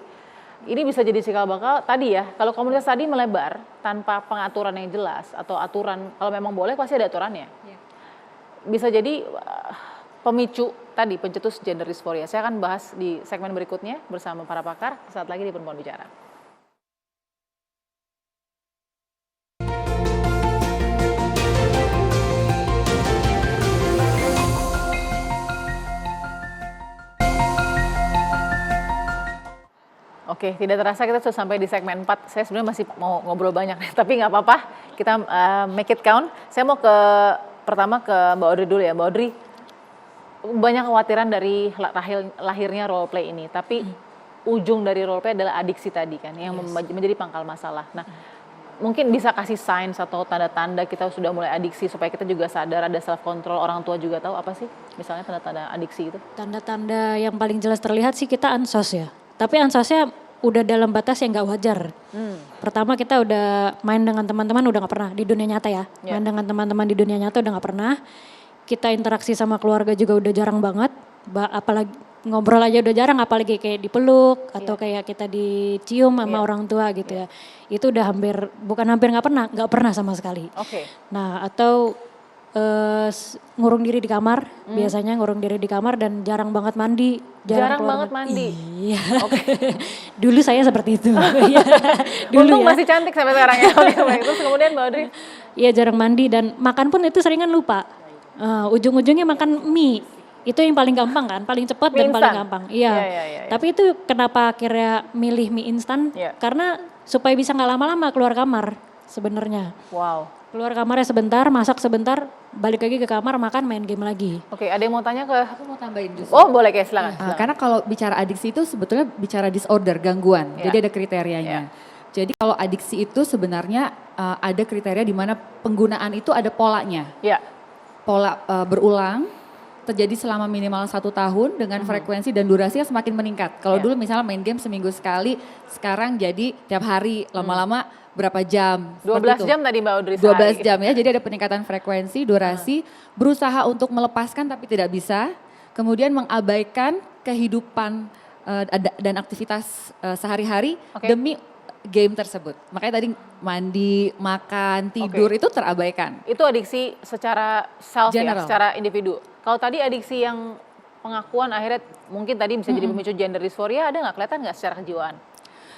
Ini bisa jadi cikal bakal tadi ya, kalau komunitas tadi melebar tanpa pengaturan yang jelas atau aturan, kalau memang boleh pasti ada aturannya. Bisa jadi pemicu tadi pencetus gender dysphoria. Saya akan bahas di segmen berikutnya bersama para pakar saat lagi di Perempuan Bicara. Oke, tidak terasa kita sudah sampai di segmen 4. Saya sebenarnya masih mau ngobrol banyak, tapi nggak apa-apa. Kita make it count. Saya mau pertama ke Mbak Audrey dulu ya. Mbak Audrey, banyak kekhawatiran dari lahirnya role play ini. Tapi ujung dari role play adalah adiksi tadi kan, yang menjadi pangkal masalah. Nah, mungkin bisa kasih signs atau tanda-tanda kita sudah mulai adiksi supaya kita juga sadar, ada self control, orang tua juga tahu apa sih misalnya tanda-tanda adiksi itu?
Tanda-tanda yang paling jelas terlihat sih kita ansos ya. Tapi ansosnya udah dalam batas yang nggak wajar. Pertama kita udah main dengan teman-teman udah nggak pernah di dunia nyata ya. Main dengan teman-teman di dunia nyata udah nggak pernah. Kita interaksi sama keluarga juga udah jarang banget. Apalagi ngobrol aja udah jarang, apalagi kayak dipeluk atau kayak kita dicium sama orang tua gitu ya. Itu udah bukan hampir nggak pernah sama sekali. Nah atau ngurung diri di kamar, biasanya ngurung diri di kamar dan jarang banget mandi.
Jarang banget mandi?
Iya. Dulu saya seperti itu.
Dulu untung masih cantik sampai sekarang ya. Terus kemudian Mbak Audrey?
Iya jarang mandi dan makan pun itu seringan lupa. Ujung-ujungnya makan mie. Itu yang paling gampang kan, paling cepat dan paling gampang. Iya. Tapi itu kenapa akhirnya milih mie instan? Karena supaya bisa nggak lama-lama keluar kamar sebenarnya.
Wow.
Keluar kamarnya sebentar, masak sebentar, balik lagi ke kamar, makan, main game lagi.
Oke, ada yang mau tanya ke?
Aku mau tambahin justru.
Oh boleh kayak silakan.
Karena kalau bicara adiksi itu sebetulnya bicara disorder, gangguan. Jadi ada kriterianya. Jadi kalau adiksi itu sebenarnya ada kriteria di mana penggunaan itu ada polanya. Pola berulang, terjadi selama minimal 1 tahun dengan frekuensi dan durasi yang semakin meningkat. Kalau dulu misalnya main game seminggu sekali, sekarang jadi tiap hari, lama-lama berapa jam.
12 jam tadi Mbak Audrey
12 jam ya, jadi ada peningkatan frekuensi, durasi, berusaha untuk melepaskan tapi tidak bisa. Kemudian mengabaikan kehidupan dan aktivitas sehari-hari demi game tersebut. Makanya tadi mandi, makan, tidur itu terabaikan.
Itu adiksi secara self ya,
General.
secara individu. Kalau tadi adiksi yang pengakuan akhirnya mungkin tadi bisa jadi pemicu gender dysphoria, ada nggak kelihatan nggak secara kejiwaan?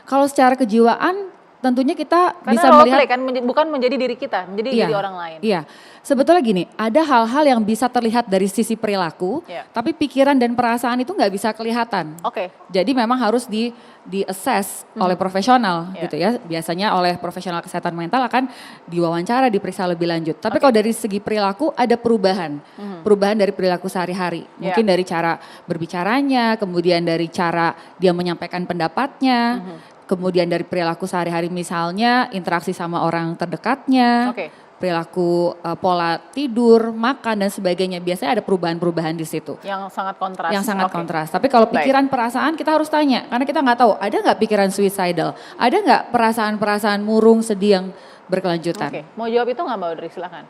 Kalau secara kejiwaan tentunya kita
Karena
bisa
role
melihat
play kan bukan menjadi diri kita, menjadi diri orang lain.
Iya, sebetulnya gini, ada hal-hal yang bisa terlihat dari sisi perilaku, tapi pikiran dan perasaan itu nggak bisa kelihatan. Jadi memang harus di-assess oleh profesional gitu ya. Biasanya oleh profesional kesehatan mental akan diwawancara, diperiksa lebih lanjut. Tapi kalau dari segi perilaku ada perubahan, perubahan dari perilaku sehari-hari. Mungkin dari cara berbicaranya, kemudian dari cara dia menyampaikan pendapatnya. Kemudian dari perilaku sehari-hari misalnya interaksi sama orang terdekatnya, perilaku pola tidur, makan dan sebagainya. Biasanya ada perubahan-perubahan di situ.
Yang sangat kontras.
Yang sangat kontras. Tapi kalau pikiran perasaan kita harus tanya. Karena kita nggak tahu ada nggak pikiran suicidal. Ada nggak perasaan-perasaan murung, sedih yang berkelanjutan.
Mau jawab itu nggak Mbak Audrey? Silahkan.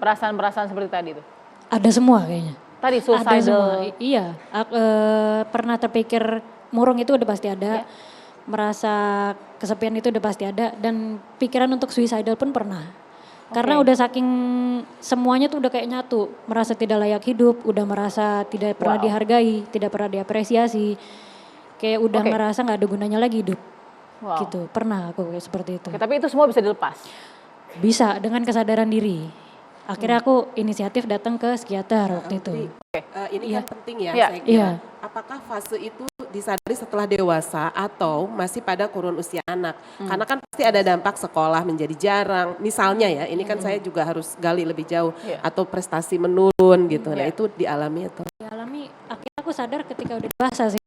Perasaan-perasaan seperti tadi itu.
Ada semua kayaknya.
Tadi
Ada
suicidal.
semua, iya. Pernah terpikir murung itu udah pasti ada. Merasa kesepian itu udah pasti ada. Dan pikiran untuk suicidal pun pernah. Karena udah saking semuanya tuh udah kayak nyatu. Merasa tidak layak hidup, udah merasa tidak pernah dihargai, tidak pernah diapresiasi. Kayak udah ngerasa gak ada gunanya lagi hidup. Gitu, pernah aku kayak seperti itu.
Tapi itu semua bisa dilepas?
Bisa, dengan kesadaran diri. Akhirnya aku inisiatif datang ke psikiater waktu itu.
Ini kan penting ya,
Iya.
saya kira. Apakah fase itu disadari setelah dewasa atau masih pada kurun usia anak? Karena kan pasti ada dampak sekolah menjadi jarang. Misalnya ya, ini kan saya juga harus gali lebih jauh. Atau prestasi menurun gitu. Nah itu dialami atau?
Dialami, akhirnya aku sadar ketika udah dewasa sih.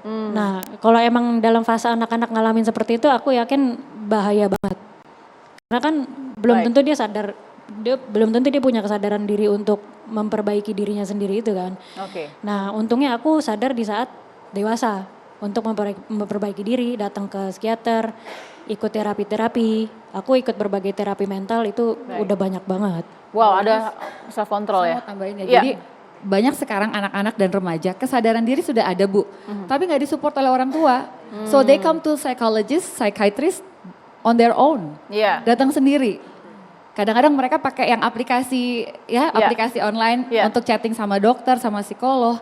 Nah kalau emang dalam fase anak-anak ngalamin seperti itu, aku yakin bahaya banget. Karena kan belum tentu dia sadar. Belum tentu dia punya kesadaran diri untuk memperbaiki dirinya sendiri itu kan. Nah untungnya aku sadar di saat dewasa untuk memperbaiki diri, datang ke psikiater, ikut terapi-terapi. Aku ikut berbagai terapi mental itu udah banyak banget.
Wow, ada self control ya.
Saya mau tambahin ya. Jadi banyak sekarang anak-anak dan remaja kesadaran diri sudah ada Bu, tapi nggak disupport oleh orang tua. So they come to psychologist, psychiatrist on their own, datang sendiri. Kadang-kadang mereka pakai yang aplikasi aplikasi online untuk chatting sama dokter, sama psikolog.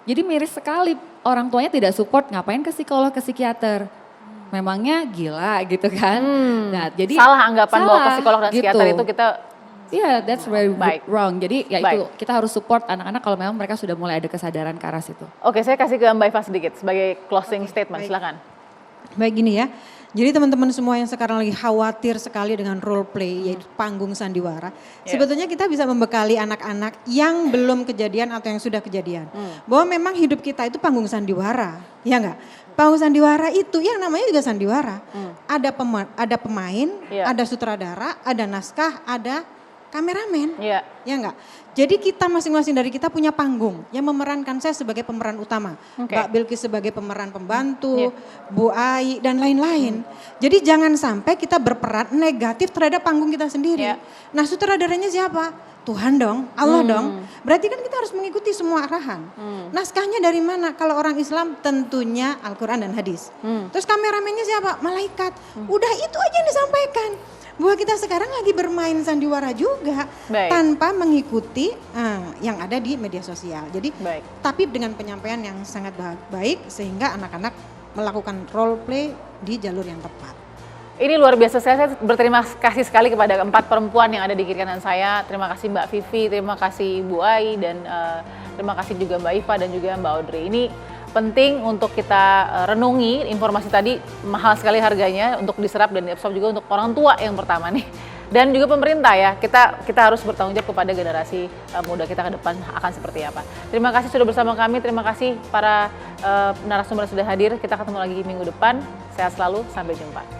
Jadi miris sekali orang tuanya tidak support, ngapain ke psikolog, ke psikiater. Memangnya gila gitu kan. Nah, jadi
salah anggapan bahwa ke psikolog dan psikiater
gitu.
itu kita
that's very wrong. Jadi ya itu kita harus support anak-anak kalau memang mereka sudah mulai ada kesadaran ke arah situ.
Oke, saya kasih ke Mbak Iva sedikit sebagai closing statement, silakan.
Baik gini ya. Jadi teman-teman semua yang sekarang lagi khawatir sekali dengan role play yaitu panggung sandiwara. Sebetulnya kita bisa membekali anak-anak yang belum kejadian atau yang sudah kejadian. Bahwa memang hidup kita itu panggung sandiwara, ya enggak? Panggung sandiwara itu yang namanya juga sandiwara. Ada pemain, ada sutradara, ada naskah, ada kameramen. Ya enggak? Jadi kita masing-masing dari kita punya panggung yang memerankan. Saya sebagai pemeran utama, Mbak Bilkis sebagai pemeran pembantu, Bu Ai dan lain-lain. Jadi jangan sampai kita berperan negatif terhadap panggung kita sendiri. Nah sutradaranya siapa? Tuhan dong, Allah dong. Berarti kan kita harus mengikuti semua arahan. Naskahnya dari mana? Kalau orang Islam tentunya Al-Quran dan hadis. Terus kameramennya siapa? Malaikat. Udah itu aja yang disampaikan. Bahwa kita sekarang lagi bermain sandiwara juga tanpa mengikuti yang ada di media sosial. Jadi tapi dengan penyampaian yang sangat baik sehingga anak-anak melakukan role play di jalur yang tepat.
Ini luar biasa, saya berterima kasih sekali kepada 4 perempuan yang ada di kiri kanan saya. Terima kasih Mbak Vivi, terima kasih Bu Ai, dan terima kasih juga Mbak Iva dan juga Mbak Audrey. Ini penting untuk kita renungi, informasi tadi mahal sekali harganya untuk diserap dan diabsorb juga untuk orang tua yang pertama nih. Dan juga pemerintah ya, kita harus bertanggung jawab kepada generasi muda kita ke depan akan seperti apa. Terima kasih sudah bersama kami, terima kasih para narasumber yang sudah hadir. Kita ketemu lagi minggu depan, sehat selalu, sampai jumpa.